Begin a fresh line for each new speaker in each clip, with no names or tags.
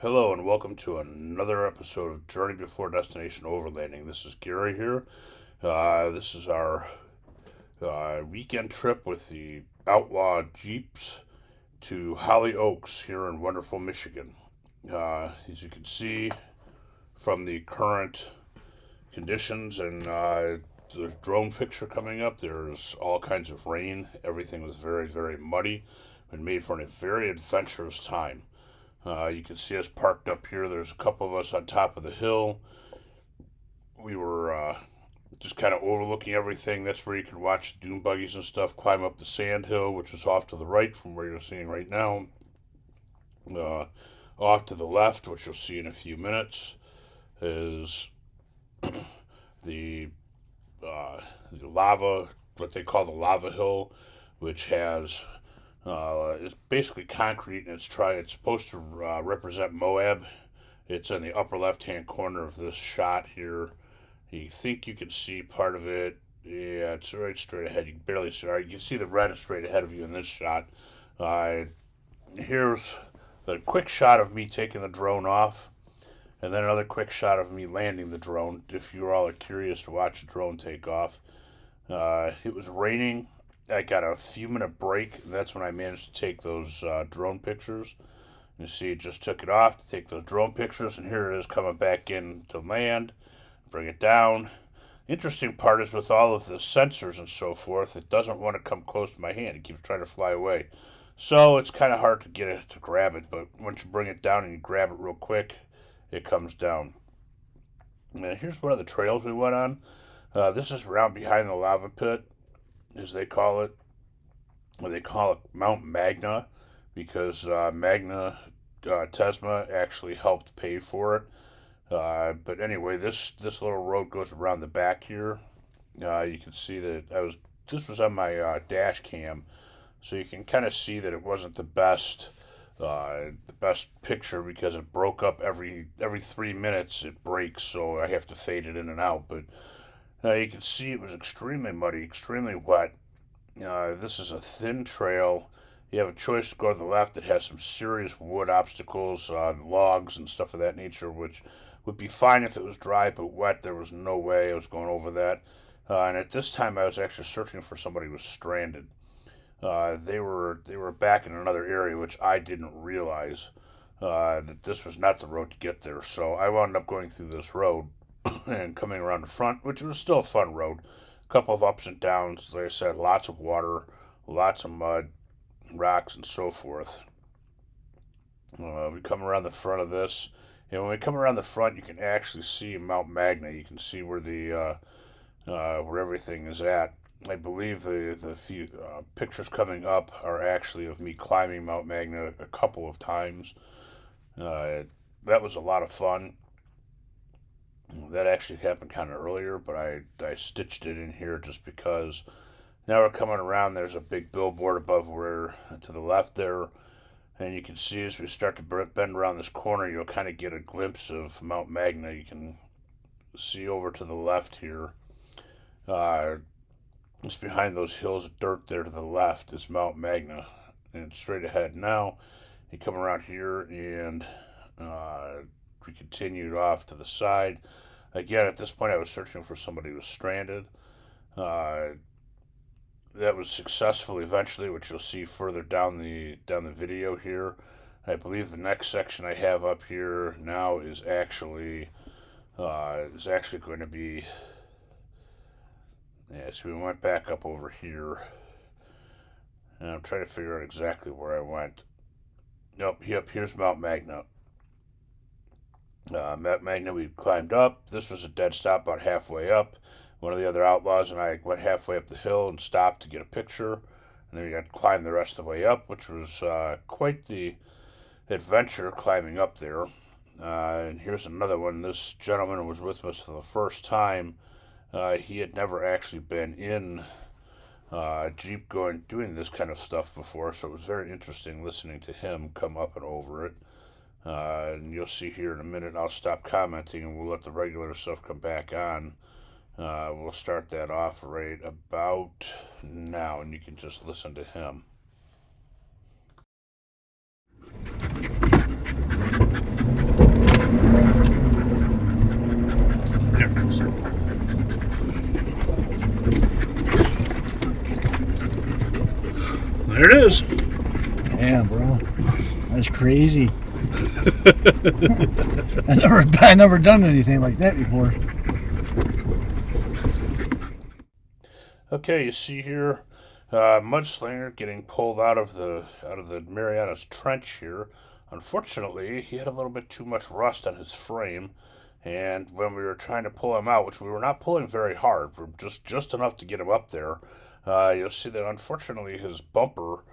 Hello and welcome to another episode of Journey Before Destination Overlanding. This is Gary here. This is our weekend trip with the Outlaw Jeeps to Holly Oaks here in wonderful Michigan. As you can see from the current conditions and the drone picture coming up, there's all kinds of rain. Everything was very, very muddy and made for a very adventurous time. You can see us parked up here. There's a couple of us on top of the hill. We were just kind of overlooking everything. That's where you can watch dune buggies and stuff climb up the sand hill, which is off to the right from where you're seeing right now. Off to the left, which you'll see in a few minutes, is the lava, what they call the lava hill, which has it's basically concrete, and it's supposed to represent Moab. It's in the upper left-hand corner of this shot here. You think you can see part of it. Yeah, it's right straight ahead. You can barely see it. You can see the red is straight ahead of you in this shot. Here's the quick shot of me taking the drone off, and then another quick shot of me landing the drone, if you all are curious to watch the drone take off. It was raining. I got a few-minute break, and that's when I managed to take those drone pictures. You see, it just took it off to take those drone pictures, and here it is coming back in to land, bring it down. The interesting part is with all of the sensors and so forth, it doesn't want to come close to my hand. It keeps trying to fly away. So it's kind of hard to get it to grab it, but once you bring it down and you grab it real quick, it comes down. And here's one of the trails we went on. This is around behind the lava pit, as they call it. Well, they call it Mount Magna because Magna Tesma actually helped pay for it. But anyway, this little road goes around the back here. You can see that this was on my dash cam, so you can kind of see that it wasn't the best picture because it broke up every 3 minutes. It breaks, so I have to fade it in and out. But you can see it was extremely muddy, extremely wet. This is a thin trail. You have a choice to go to the left that has some serious wood obstacles, logs and stuff of that nature, which would be fine if it was dry, but wet, there was no way I was going over that. And at this time, I was actually searching for somebody who was stranded. They were back in another area, which I didn't realize that this was not the road to get there. So I wound up going through this road and coming around the front, which was still a fun road. A couple of ups and downs, like I said, lots of water, lots of mud, rocks, and so forth. We come around the front of this, and when we come around the front, you can actually see Mount Magna. You can see where where everything is at. I believe the few pictures coming up are actually of me climbing Mount Magna a couple of times. That was a lot of fun. That actually happened kind of earlier, but I stitched it in here just because. Now we're coming around, there's a big billboard above where, to the left there, and you can see as we start to bend around this corner, you'll kind of get a glimpse of Mount Magna. You can see over to the left here. Just behind those hills of dirt there to the left is Mount Magna, and it's straight ahead. Now, you come around here, and we continued off to the side. Again, at this point, I was searching for somebody who was stranded. That was successful eventually, which you'll see further down the video here. I believe the next section I have up here now is actually going to be. Yeah, so we went back up over here, and I'm trying to figure out exactly where I went. Nope, here's Mount Magna. Mount Magna, we climbed up. This was a dead stop about halfway up. One of the other outlaws and I went halfway up the hill and stopped to get a picture. And then we got to climb the rest of the way up, which was quite the adventure climbing up there. And here's another one. This gentleman was with us for the first time. He had never actually been in Jeep doing this kind of stuff before, so it was very interesting listening to him come up and over it. And you'll see here in a minute, I'll stop commenting and we'll let the regular stuff come back on. We'll start that off right about now, and you can just listen to him. There it is.
Damn, bro. That's crazy. I never done anything like that before.
Okay, you see here, Mudslinger getting pulled out of the Mariana's Trench here. Unfortunately, he had a little bit too much rust on his frame, and when we were trying to pull him out, which we were not pulling very hard, we're just enough to get him up there, you'll see that unfortunately his bumper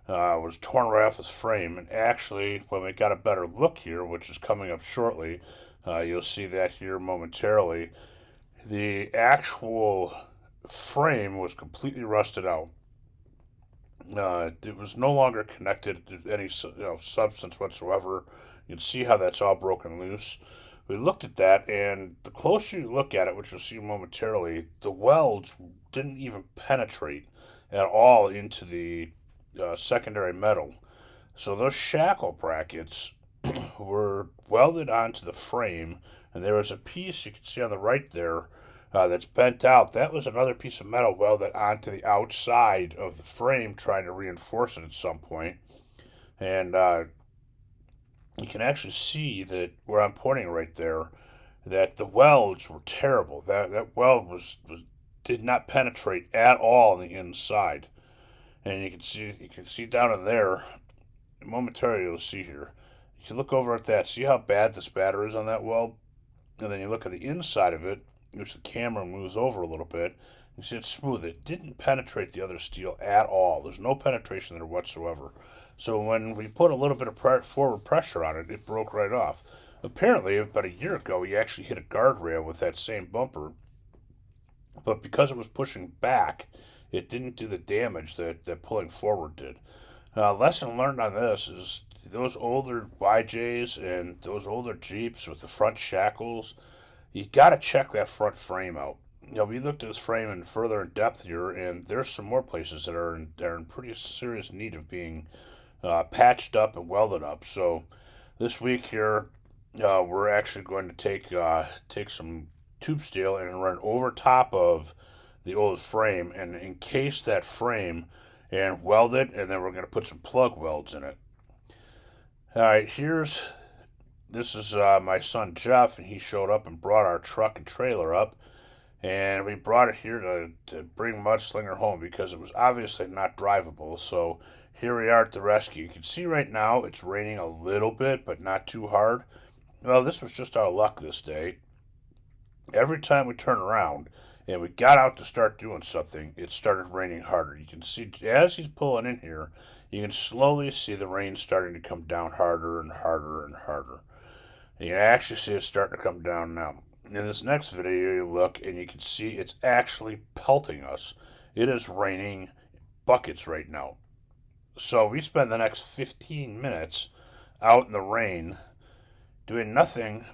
was torn right off his frame. And actually, when we got a better look here, which is coming up shortly, you'll see that here momentarily, the actual frame was completely rusted out. It was no longer connected to any substance whatsoever. You can see how that's all broken loose. We looked at that, and the closer you look at it, which you'll see momentarily, the welds didn't even penetrate at all into the secondary metal. So those shackle brackets were welded onto the frame, and there was a piece you can see on the right there that's bent out. That was another piece of metal welded onto the outside of the frame, trying to reinforce it at some point. And you can actually see that where I'm pointing right there, that the welds were terrible. That weld did not penetrate at all on the inside. And you can see down in there, momentarily you'll see here. If you look over at that, see how bad the spatter is on that weld? And then you look at the inside of it, which the camera moves over a little bit. You see it's smooth. It didn't penetrate the other steel at all. There's no penetration there whatsoever. So when we put a little bit of forward pressure on it, it broke right off. Apparently, about a year ago, he actually hit a guardrail with that same bumper. But because it was pushing back, it didn't do the damage that pulling forward did. Lesson learned on this is those older YJs and those older Jeeps with the front shackles, you got to check that front frame out. We looked at this frame in further in depth here, and there's some more places that are in pretty serious need of being patched up and welded up. So this week here, we're actually going to take some tube steel and run over top of the old frame and encase that frame and weld it, and then we're going to put some plug welds in it. All right, this is my son Jeff, and he showed up and brought our truck and trailer up, and we brought it here to bring Mudslinger home because it was obviously not drivable. So here we are at the rescue. You can see right now it's raining a little bit, but not too hard. Well, this was just our luck this day. Every time we turn around and we got out to start doing something, it started raining harder. You can see as he's pulling in here, you can slowly see the rain starting to come down harder and harder and harder. And you can actually see it starting to come down now. In this next video, you look and you can see it's actually pelting us. It is raining buckets right now. So we spend the next 15 minutes out in the rain doing nothing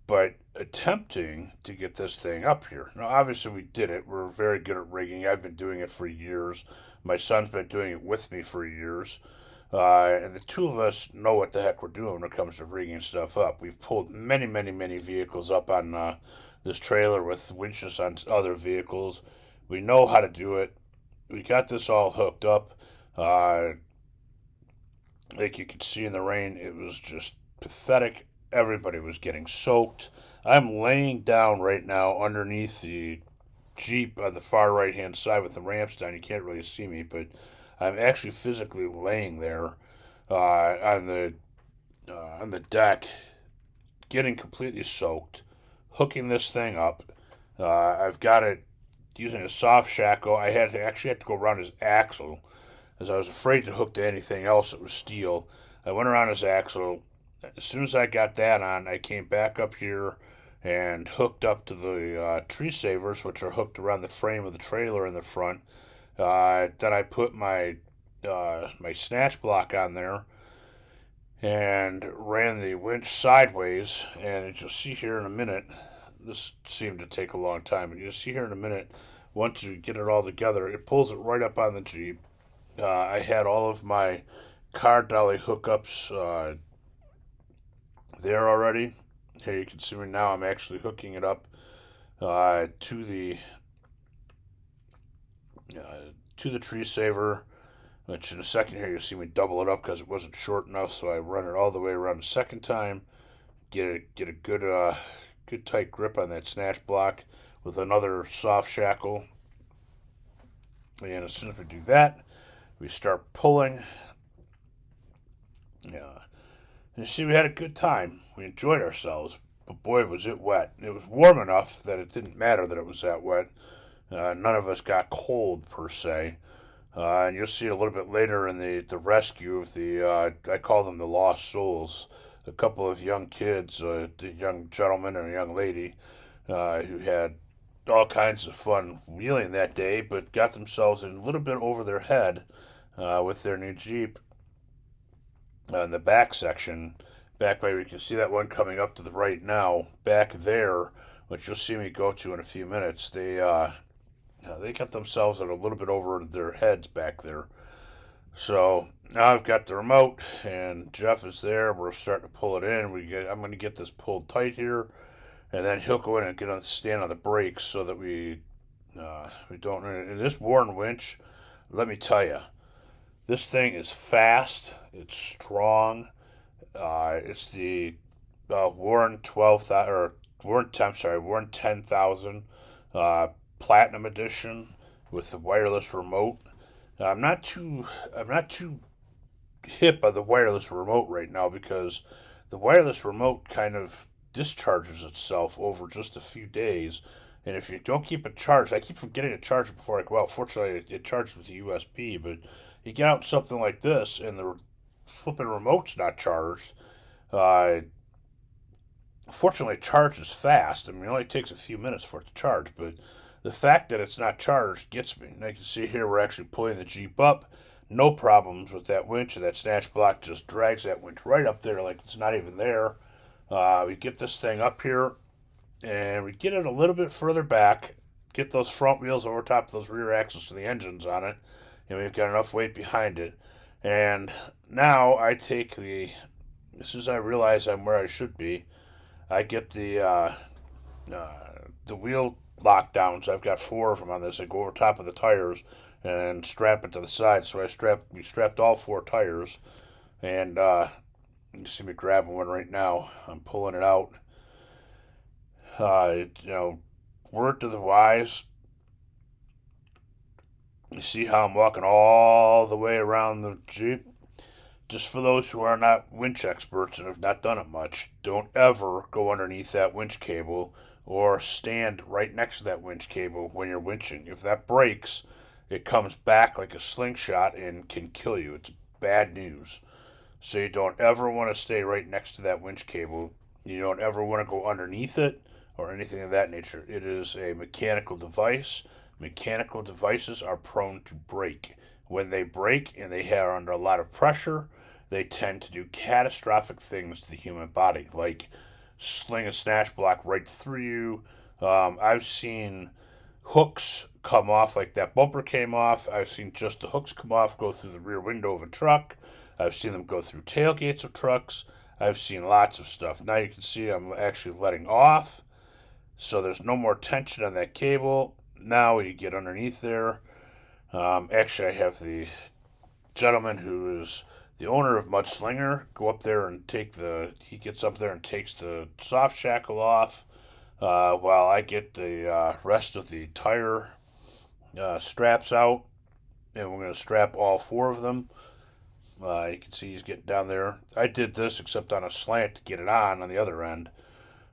but attempting to get this thing up here. Now, obviously, we did it. We're very good at rigging. I've been doing it for years. My son's been doing it with me for years. And the two of us know what the heck we're doing when it comes to rigging stuff up. We've pulled many, many, many vehicles up on this trailer with winches on other vehicles. We know how to do it. We got this all hooked up. Like you could see in the rain, it was just pathetic. Everybody was getting soaked. I'm laying down right now underneath the Jeep on the far right hand side with the ramps down. You can't really see me, but I'm actually physically laying there on the deck, getting completely soaked, hooking this thing up. I've got it using a soft shackle. I actually had to go around his axle, as I was afraid to hook to anything else that was steel. I went around his axle. As soon as I got that on, I came back up here and hooked up to the tree savers, which are hooked around the frame of the trailer in the front. Then I put my snatch block on there and ran the winch sideways. And as you'll see here in a minute, this seemed to take a long time, but you'll see here in a minute, once you get it all together, it pulls it right up on the Jeep. I had all of my car dolly hookups there already. Here you can see me now. I'm actually hooking it up to the tree saver. which in a second here you'll see me double it up because it wasn't short enough, so I run it all the way around a second time, get a good tight grip on that snatch block with another soft shackle. And as soon as we do that, we start pulling. Yeah. And you see, we had a good time. We enjoyed ourselves. But boy, was it wet. It was warm enough that it didn't matter that it was that wet. None of us got cold, per se. And you'll see a little bit later in the rescue of I call them the lost souls. A couple of young kids, a young gentleman and a young lady, who had all kinds of fun wheeling that day, but got themselves in a little bit over their head with their new Jeep in the back section. Back by, you can see that one coming up to the right now. Back there, which you'll see me go to in a few minutes, they got themselves in a little bit over their heads back there. So now I've got the remote, and Jeff is there. We're starting to pull it in. I'm going to get this pulled tight here, and then he'll go in and stand on the brakes so that we don't. And this Warren winch, let me tell you, this thing is fast. It's strong. It's the Warren 10,000 Platinum Edition with the wireless remote. I'm not too hip on the wireless remote right now because the wireless remote kind of discharges itself over just a few days, and if you don't keep it charged, I keep forgetting to charge it before I go out. Fortunately, it charges with the USB, but you get out something like this and the flipping remote's not charged. Fortunately, it charges fast. I mean, it only takes a few minutes for it to charge, but the fact that it's not charged gets me. And you can see here we're actually pulling the Jeep up. No problems with that winch, and that snatch block just drags that winch right up there like it's not even there. We get this thing up here, and we get it a little bit further back, get those front wheels over top of those rear axles so the engine's on it, and we've got enough weight behind it. And now I take as soon as I realize I'm where I should be, I get the wheel lockdowns. I've got 4 of them on this. I go over top of the tires and strap it to the side. So we strapped all 4 tires, and you see me grabbing one right now. I'm pulling it out. Word to the wise. You see how I'm walking all the way around the Jeep? Just for those who are not winch experts and have not done it much, don't ever go underneath that winch cable or stand right next to that winch cable when you're winching. If that breaks, it comes back like a slingshot and can kill you. It's bad news. So you don't ever want to stay right next to that winch cable. You don't ever want to go underneath it or anything of that nature. It is a mechanical device. Mechanical devices are prone to break. When they break and they are under a lot of pressure, they tend to do catastrophic things to the human body, like sling a snatch block right through you. I've seen hooks come off, like that bumper came off. I've seen just the hooks come off, go through the rear window of a truck. I've seen them go through tailgates of trucks. I've seen lots of stuff. Now you can see I'm actually letting off, so there's no more tension on that cable. Now you get underneath there. Actually, I have the gentleman who is the owner of Mudslinger go up there and he gets up there and takes the soft shackle off, while I get the rest of the tire straps out, and we're going to strap all 4 of them. You can see he's getting down there. I did this except on a slant to get it on the other end.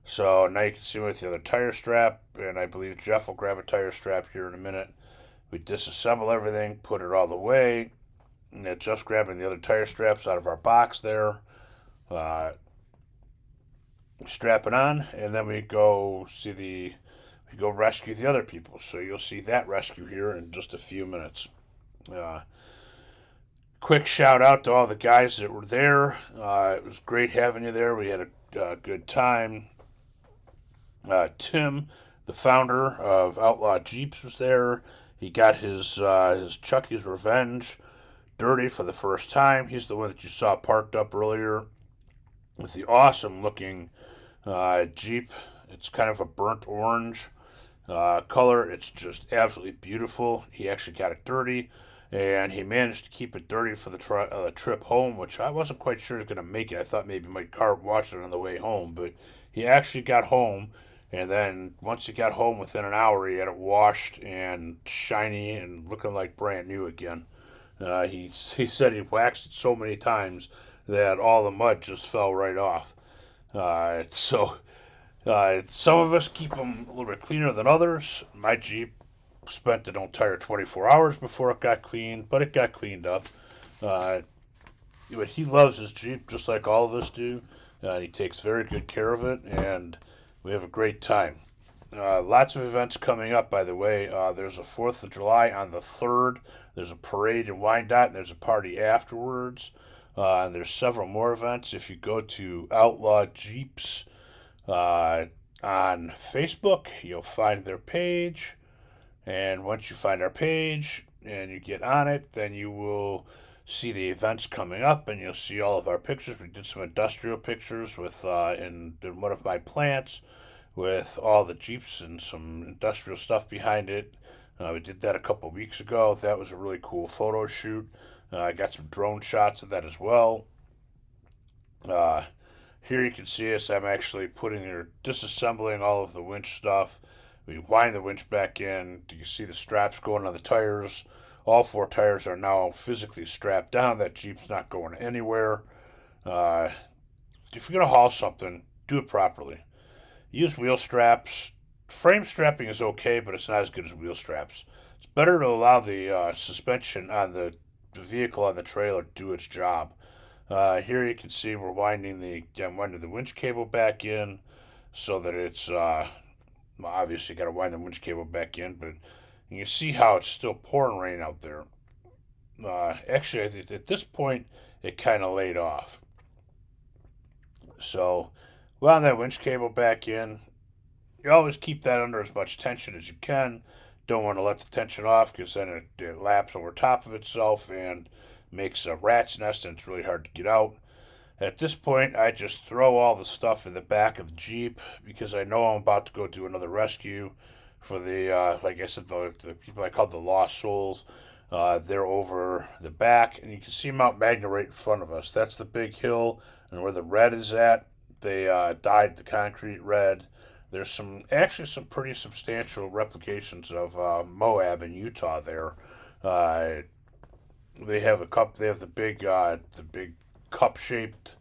So now you can see with the other tire strap, and I believe Jeff will grab a tire strap here in a minute. We disassemble everything, put it all the way, and then just grabbing the other tire straps out of our box there. Strap it on, and then we go rescue the other people. So you'll see that rescue here in just a few minutes. Quick shout out to all the guys that were there. It was great having you there. We had a good time. Tim, the founder of Outlaw Jeeps, was there. He got his Chucky's Revenge dirty for the first time. He's the one that you saw parked up earlier with the awesome looking Jeep. It's kind of a burnt orange color. It's just absolutely beautiful. He actually got it dirty. and he managed to keep it dirty for the trip home, which I wasn't quite sure he was going to make it. I thought maybe my car washed it on the way home, but he actually got home, and then once he got home, within an hour, he had it washed and shiny and looking like brand new again. He said he waxed it so many times that all the mud just fell right off. Some of us keep them a little bit cleaner than others. My Jeep spent an entire 24 hours before it got cleaned, but it got cleaned up. Uh, but he loves his Jeep just like all of us do. He takes very good care of it, and we have a great time. Lots of events coming up, by the way. There's a 4th of July on the 3rd. There's a parade in Wyandotte, and there's a party afterwards. And there's several more events. If you go to Outlaw Jeeps on Facebook, you'll find their page. And once you find our page and you get on it, then you will see the events coming up, and you'll see all of our pictures. We did some industrial pictures with in one of my plants with all the Jeeps and some industrial stuff behind it. We did that a couple weeks ago. That was a really cool photo shoot. I got some drone shots of that as well. Here you can see us. I'm actually disassembling all of the winch stuff. We wind the winch back in. You can see the straps going on the tires. All 4 tires are now physically strapped down. That Jeep's not going anywhere. If you're going to haul something, do it properly. Use wheel straps. Frame strapping is okay, but it's not as good as wheel straps. It's better to allow the suspension on the vehicle on the trailer to do its job. Here you can see we're winding the winch cable back in so that it's obviously got to wind the winch cable back in, but you can see how it's still pouring rain out there. Actually, at this point, it kind of laid off. So, wound that winch cable back in. You always keep that under as much tension as you can. Don't want to let the tension off because then it laps over top of itself and makes a rat's nest, and it's really hard to get out. At this point, I just throw all the stuff in the back of the Jeep because I know I'm about to go do another rescue for like I said, the people I call the Lost Souls. They're over the back, and you can see Mount Magna right in front of us. That's the big hill, and where the red is at, they dyed the concrete red. There's some pretty substantial replications of Moab in Utah there. They have the big cup-shaped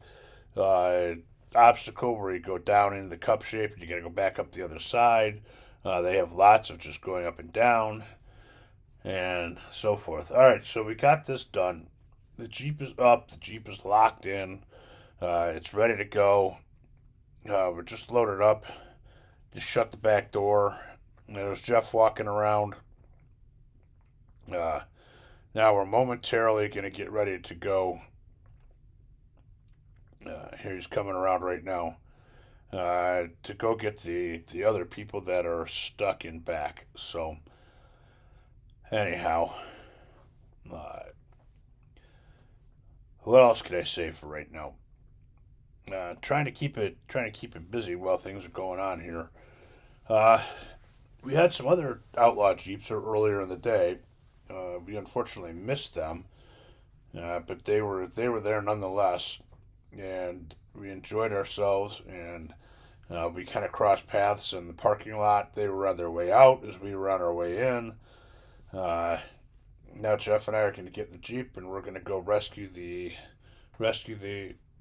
obstacle where you go down in the cup shape and you gotta go back up the other side. They have lots of just going up and down and so forth. All right, so we got this done. The Jeep is up. The Jeep is locked in. It's ready to go. We're just loaded up. Just shut the back door. There's Jeff walking around. Now we're momentarily going to get ready to go. Here he's coming around right now to go get the other people that are stuck in back. So anyhow, what else could I say for right now? Trying to keep it busy while things are going on here. We had some other Outlaw Jeeps earlier in the day. We unfortunately missed them, but they were there nonetheless, and we enjoyed ourselves. And we kind of crossed paths in the parking lot. They were on their way out as we were on our way in. Now Jeff and I are going to get in the Jeep, and we're going to go rescue the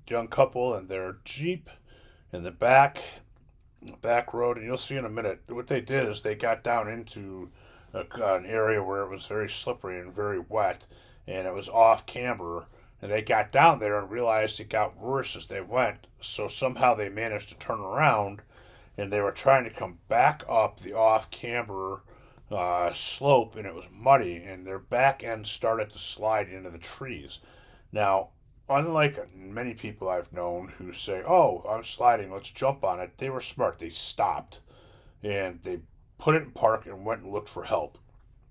young couple and their Jeep in the back road. And you'll see in a minute what they did is they got down into an area where it was very slippery and very wet, and it was off camber, and they got down there and realized it got worse as they went. So somehow they managed to turn around, and they were trying to come back up the off camber slope, and it was muddy, and their back end started to slide into the trees. Now, unlike many people I've known who say, "Oh, I'm sliding, let's jump on it," they were smart. They stopped, and they put it in park and went and looked for help.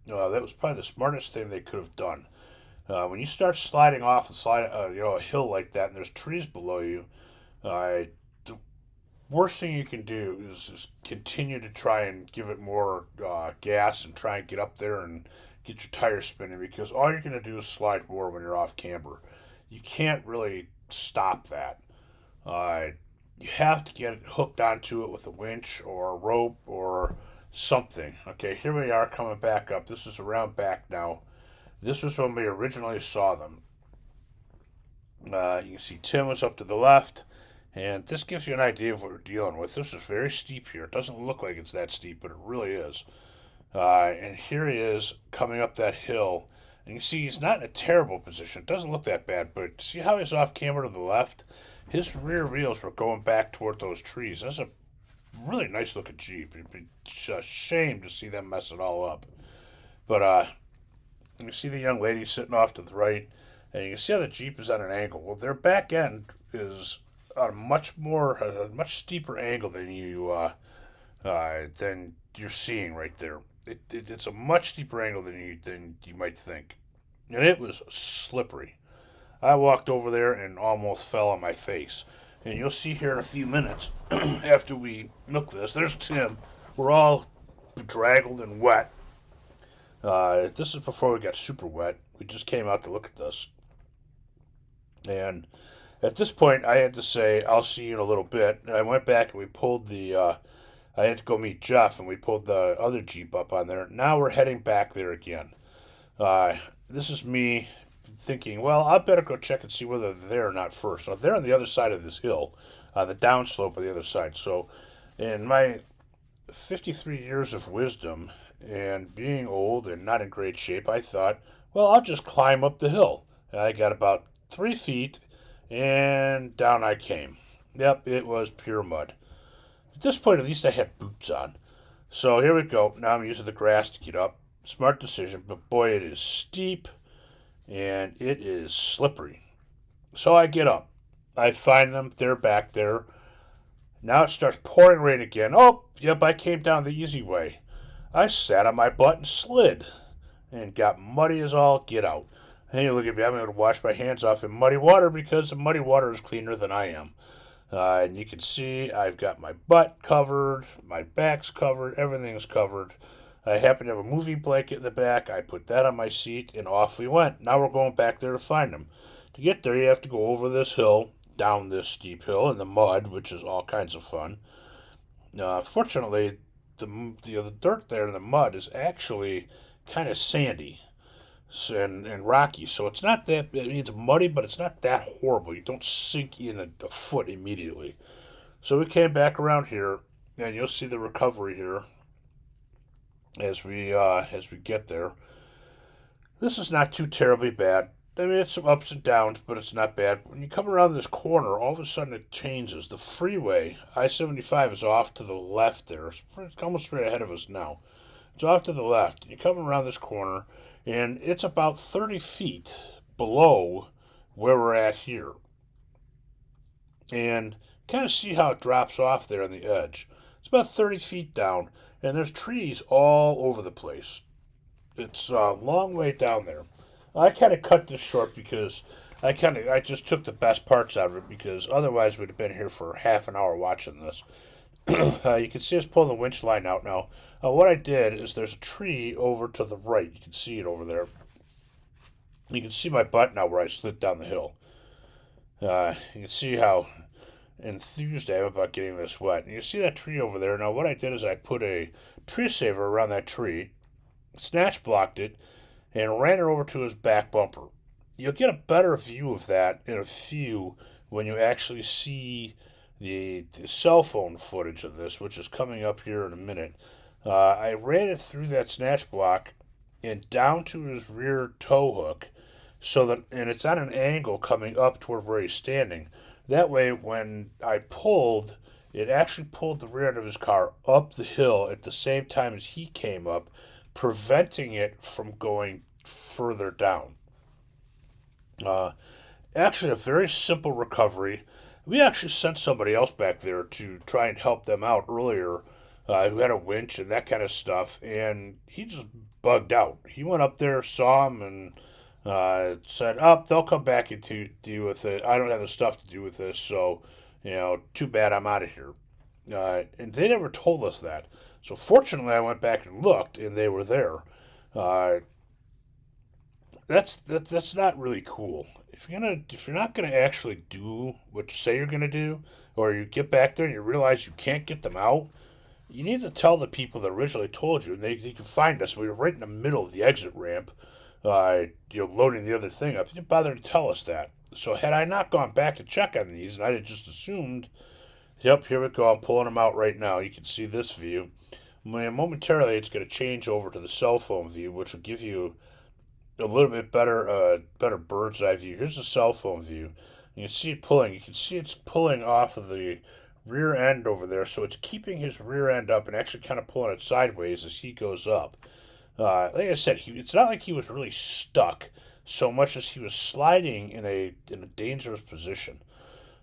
That was probably the smartest thing they could have done. When you start sliding off a hill like that, and there's trees below you, the worst thing you can do is continue to try and give it more gas and try and get up there and get your tires spinning, because all you're going to do is slide more when you're off camber. You can't really stop that. Uh, you have to get it hooked onto it with a winch or a rope or something. Okay, here we are coming back up. This is around back now. This was when we originally saw them. You can see Tim was up to the left, and this gives you an idea of what we're dealing with. This is very steep here. It doesn't look like it's that steep, but it really is. And here he is coming up that hill. And you see he's not in a terrible position. It doesn't look that bad, but see how he's off camber to the left? His rear wheels were going back toward those trees. That's a really nice looking Jeep. It'd be a shame to see them mess it all up. But you see the young lady sitting off to the right, and you can see how the Jeep is at an angle. Well, their back end is a much steeper angle than you're seeing right there. It's a much steeper angle than you might think, and it was slippery. I walked over there and almost fell on my face. And you'll see here in a few minutes, after we milk this, there's Tim. We're all bedraggled and wet. This is before we got super wet. We just came out to look at this. And at this point, I had to say, I'll see you in a little bit. And I went back and we pulled I had to go meet Jeff, and we pulled the other Jeep up on there. Now we're heading back there again. This is me thinking, well, I better go check and see whether they're there or not first. Now, they're on the other side of this hill, the downslope of the other side. So, in my 53 years of wisdom and being old and not in great shape, I thought, well, I'll just climb up the hill. And I got about 3 feet, and down I came. Yep, it was pure mud. At this point, at least I had boots on. So here we go. Now I'm using the grass to get up. Smart decision, but boy, it is steep and it is slippery. So I get up. I find them. They're back there. Now it starts pouring rain again. Oh, yep, I came down the easy way. I sat on my butt and slid and got muddy as all get out. And you look at me, I'm going to wash my hands off in muddy water because the muddy water is cleaner than I am. And you can see I've got my butt covered, my back's covered, everything's covered. I happen to have a movie blanket in the back. I put that on my seat, and off we went. Now we're going back there to find them. To get there, you have to go over this hill, down this steep hill in the mud, which is all kinds of fun. Fortunately, the dirt there in the mud is actually kind of sandy and rocky, so it's not that, I mean, it's muddy, but it's not that horrible. You don't sink in a foot immediately. So we came back around here, and you'll see the recovery here as we get there. This is not too terribly bad. I mean, it's some ups and downs, but it's not bad. When you come around this corner, all of a sudden it changes. The freeway, I-75, is off to the left there. It's almost straight ahead of us now. It's off to the left. You come around this corner, and it's about 30 feet below where we're at here. And kind of see how it drops off there on the edge. It's about 30 feet down, and there's trees all over the place. It's a long way down there. I kind of cut this short because I just took the best parts out of it, because otherwise we'd have been here for half an hour watching this. You can see us pull the winch line out now. What I did is there's a tree over to the right. You can see it over there. You can see my butt now where I slid down the hill. You can see how enthused I am about getting this wet. And you see that tree over there. Now what I did is I put a tree saver around that tree, snatch blocked it, and ran it over to his back bumper. You'll get a better view of that in a few when you actually see the cell phone footage of this, which is coming up here in a minute. I ran it through that snatch block and down to his rear tow hook, and it's at an angle coming up toward where he's standing. That way, when I pulled, it actually pulled the rear end of his car up the hill at the same time as he came up, preventing it from going further down. Actually, a very simple recovery. We actually sent somebody else back there to try and help them out earlier, who had a winch and that kind of stuff, and he just bugged out. He went up there, saw him, and said, they'll come back and to deal with it. I don't have the stuff to do with this, so, too bad, I'm out of here. And they never told us that. So fortunately, I went back and looked, and they were there. that's not really cool. If you're not gonna actually do what you say you're gonna do, or you get back there and you realize you can't get them out, you need to tell the people that originally told you, and they can find us. We were right in the middle of the exit ramp, loading the other thing up. You didn't bother to tell us that. So had I not gone back to check on these, and I had just assumed, yep, here we go. I'm pulling them out right now. You can see this view. Momentarily, it's going to change over to the cell phone view, which will give you a little bit better bird's eye view. Here's the cell phone view. You can see it pulling. You can see it's pulling off of the rear end over there, so it's keeping his rear end up and actually kind of pulling it sideways as he goes up. Like I said, it's not like he was really stuck so much as he was sliding in a dangerous position.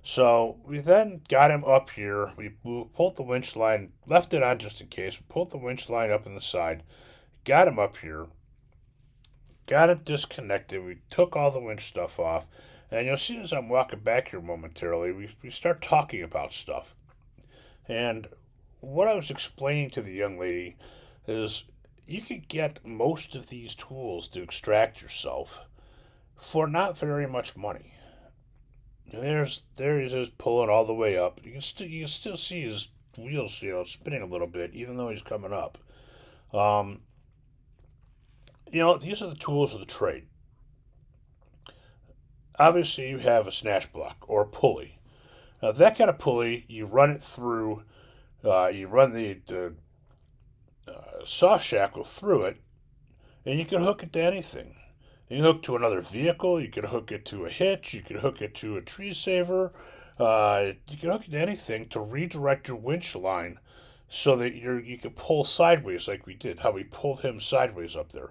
So we then got him up here. We pulled the winch line, left it on just in case. We pulled the winch line up in the side, got him up here, got him disconnected. We took all the winch stuff off. And you'll see as I'm walking back here momentarily, we start talking about stuff. And what I was explaining to the young lady is you can get most of these tools to extract yourself for not very much money. And there he is pulling all the way up. You can still see his wheels, spinning a little bit, even though he's coming up. These are the tools of the trade. Obviously, you have a snatch block or a pulley. Now, that kind of pulley, you run it through, you run the soft shackle through it, and you can hook it to anything. You can hook to another vehicle, you can hook it to a hitch, you can hook it to a tree saver, you can hook it to anything to redirect your winch line so that you can pull sideways like we did, how we pulled him sideways up there.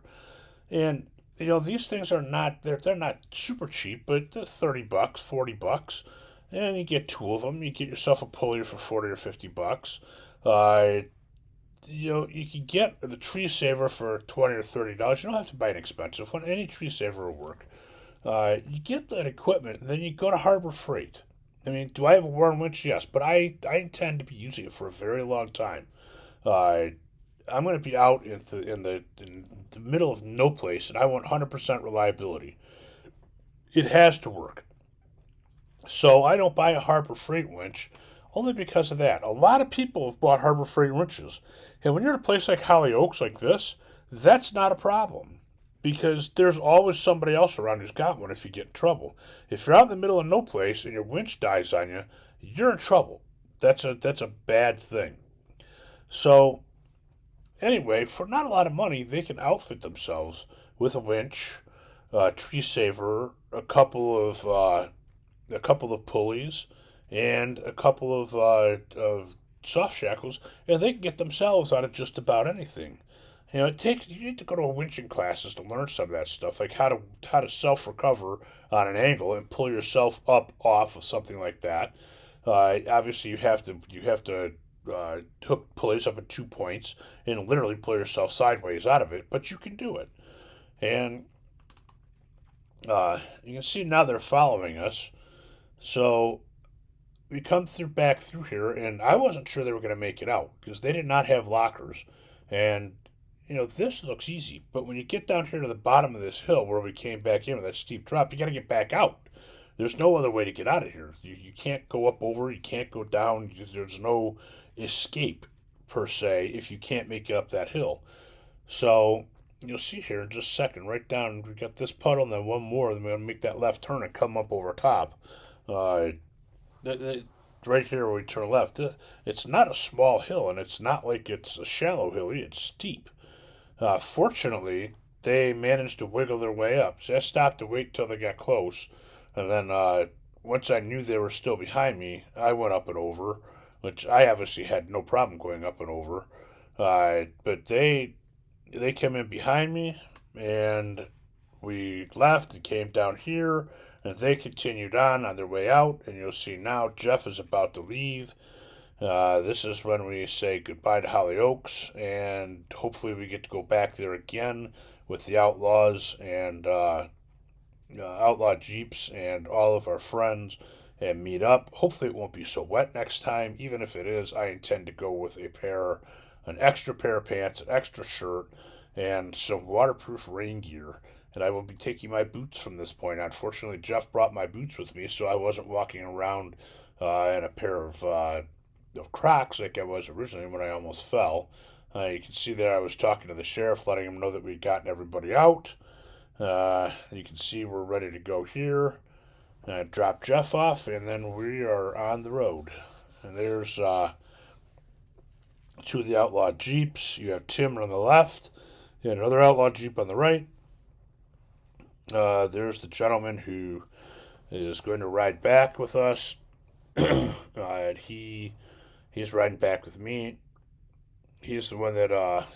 And these things are not they're not super cheap, but they're $30, $40, and you get two of them. You get yourself a pulley for $40 or $50. You can get the tree saver for $20 or $30. You don't have to buy an expensive one. Any tree saver will work. You get that equipment, and then you go to Harbor Freight. I mean, do I have a Warren winch? Yes, but I intend to be using it for a very long time. I'm going to be out in the middle of no place, and I want 100% reliability. It has to work. So I don't buy a Harbor Freight winch only because of that. A lot of people have bought Harbor Freight winches. And when you're in a place like Holly Oaks like this, that's not a problem because there's always somebody else around who's got one if you get in trouble. If you're out in the middle of no place and your winch dies on you, you're in trouble. That's a bad thing. So anyway, for not a lot of money, they can outfit themselves with a winch, a tree saver, a couple of pulleys, and a couple of soft shackles, and they can get themselves out of just about anything. You need to go to a winching classes to learn some of that stuff, like how to self recover on an angle and pull yourself up off of something like that. Obviously, you have to hook pulleys up at 2 points and literally pull yourself sideways out of it, but you can do it. And you can see now they're following us. So we come back through here, and I wasn't sure they were going to make it out because they did not have lockers. And this looks easy, but when you get down here to the bottom of this hill where we came back in with that steep drop, you got to get back out. There's no other way to get out of here. You can't go up over, you can't go down. There's no escape per se if you can't make it up that hill. So you'll see here in just a second, right down, we got this puddle and then one more, then we're going to make that left turn and come up over top. Right here where we turn left, it's not a small hill, and it's not like it's a shallow hill. It's steep. Fortunately, they managed to wiggle their way up. So I stopped to wait till they got close, and then once I knew they were still behind me, I went up and over, which I obviously had no problem going up and over. But they came in behind me, and we left and came down here, and they continued on their way out, and you'll see now Jeff is about to leave. This is when we say goodbye to Holly Oaks, and hopefully we get to go back there again with the Outlaws and Outlaw Jeeps and all of our friends and meet up. Hopefully it won't be so wet next time. Even if it is, I intend to go with an extra pair of pants, an extra shirt, and some waterproof rain gear. and I will be taking my boots from this point on. Fortunately, Jeff brought my boots with me, so I wasn't walking around in a pair of Crocs like I was originally when I almost fell. You can see there I was talking to the sheriff, letting him know that we'd gotten everybody out. You can see we're ready to go here. Drop Jeff off, and then we are on the road. And there's two of the Outlaw Jeeps. You have Tim on the left, and another Outlaw Jeep on the right. There's the gentleman who is going to ride back with us. And he's riding back with me. He's the one that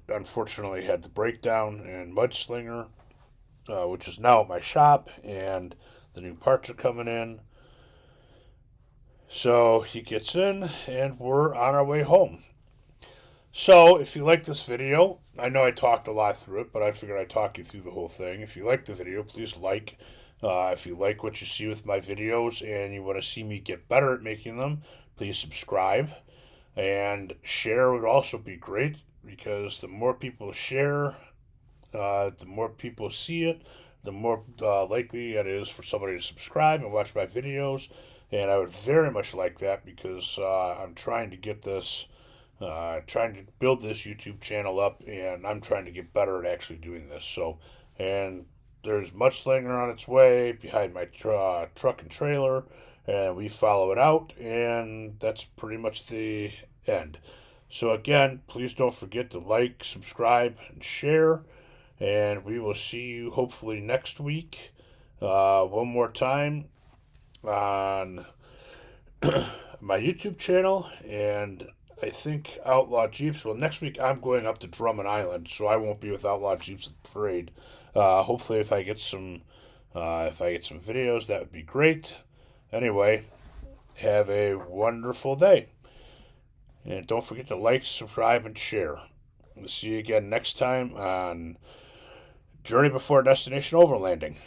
unfortunately had the breakdown in Mudslinger, which is now at my shop, and the new parts are coming in. So he gets in, and we're on our way home. So if you like this video, I know I talked a lot through it, but I figured I'd talk you through the whole thing. If you like the video, please like. If you like what you see with my videos and you want to see me get better at making them, please subscribe. And share would also be great, because the more people share, the more people see it, the more likely it is for somebody to subscribe and watch my videos. And I would very much like that, because I'm trying to get this, trying to build this YouTube channel up, and I'm trying to get better at actually doing this. So, and there's Mudslinger on its way behind my truck and trailer, and we follow it out, and that's pretty much the end. So again, please don't forget to like, subscribe, and share, and we will see you hopefully next week one more time on my YouTube channel, and I think Outlaw Jeeps. Well, next week I'm going up to Drummond Island, so I won't be with Outlaw Jeeps at the parade. Hopefully, if I get some videos, that would be great. Anyway, have a wonderful day, and don't forget to like, subscribe, and share. We'll see you again next time on Journey Before Destination Overlanding.